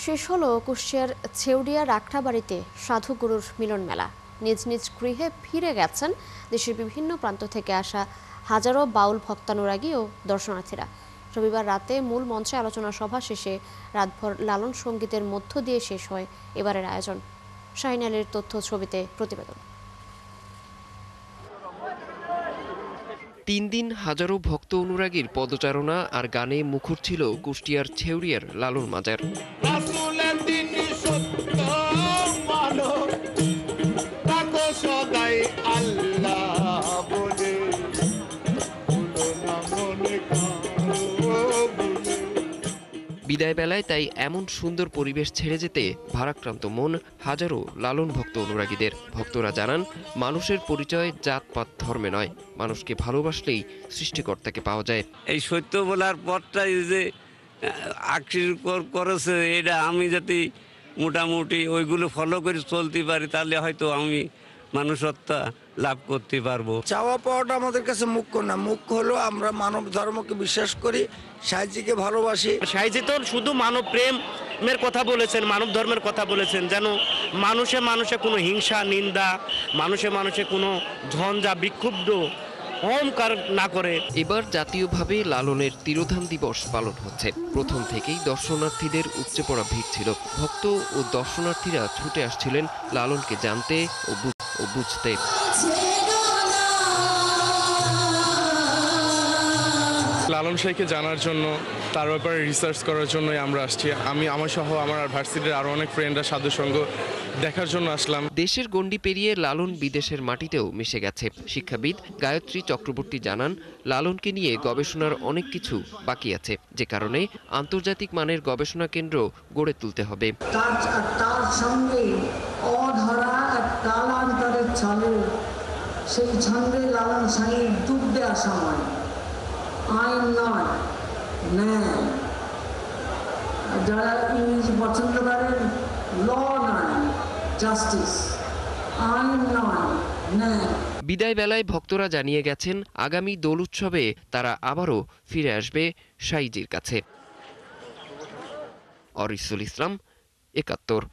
শেষ হলো কুষ্টিয়ার ছেউড়িয়া রাখড়াবাড়িতে সাধুগুরুর মিলন মেলা। নিজ নিজ গৃহে ফিরে গেছেন দেশের বিভিন্ন প্রান্ত থেকে আসা হাজারো বাউল ভক্তানুরাগী ও দর্শনার্থীরা। রবিবার রাতে মূল মঞ্চে আলোচনা সভা শেষে রাতভর লালন সঙ্গীতের মধ্য দিয়ে শেষ হয় এবারের আয়োজন। শাহিন আলীর তথ্য ছবিতে প্রতিবেদন। 3 দিন হাজারো ভক্ত অনুরাগীর পদচারণা আর গানে মুখর ছিল কুষ্টিয়ার ছেউড়িয়ার লালন মাজার। বিদায় বেলায় তাই এমন সুন্দর পরিবেশ ছেড়ে যেতে ভারাক্রান্ত মন হাজারো লালন ভক্ত অনুরাগীদের। ভক্তরা জানান, মানুষের পরিচয় জাতপাত ধর্মে নয়, মানুষকে ভালোবাসলেই সৃষ্টিকর্তাকে পাওয়া যায়। এই সত্য বলার পথটাই যে আক্ষেপ করেছে, এটা আমি যদি মোটামুটি ওইগুলো ফলো করে চলতে পারি তাহলে হয়তো আমি মানুষত্ব লাভ করতে পারবো। চাওয়া পাওয়াটা আমাদের কাছে মুখ্য না, মুখ্য হলো আমরা মানব ধর্মকে বিশ্বাস করি, সাহিত্যকে ভালোবাসি। সাহিত্য তো শুধু মানব প্রেমের কথা বলেছেন, মানব ধর্মের কথা বলেছেন, যেন মানুষে মানুষে কোনো হিংসা নিন্দা, মানুষে মানুষে কোনো ঝঞ্ঝা বিক্ষুব্ধ অহংকার না করে। এবার জাতীয়ভাবে লালনের তিরোধান দিবস পালন হচ্ছে। প্রথম থেকেই দর্শনার্থীদের উপচে পড়া ভিড় ছিল। ভক্ত ও দর্শনার্থীরা ছুটে আসছিলেন লালনকে জানতে ও বুঝতে। লালন সাইকে জানার জন্য, তার ব্যাপারে রিসার্চ করার জন্যই আমরা আসছি। আমি আমার সহ আমার ভার্সিটির আরও অনেক ফ্রেন্ডরা সাধুসঙ্গ দেখার জন্য আসলাম। দেশের গণ্ডি পেরিয়ে লালন বিদেশের মাটিতেও মিশে গেছে। শিক্ষাবিদ গায়ত্রী চক্রবর্তী জানান, লালনকে নিয়ে গবেষণার অনেক কিছু বাকি আছে, যে কারণে আন্তর্জাতিক মানের গবেষণা কেন্দ্র গড়ে তুলতে হবে। তার সঙ্গে অধরা এক কালান্তরের ছলে সেই ছন্দে লালন সাইয়ের ডুব দেওয়া সময় আইন নয়, ন্যায়। যারা ইংরেজি পছন্দ করেন, ল নয়, জাস্টিস। আইন নয়, ন্যায়। বিদায় বেলায় ভক্তরা জানিয়ে গেছেন, আগামী দোল উৎসবে তারা আবারও ফিরে আসবে সাইজির কাছে। অরিসুল ইসলাম, ৭১।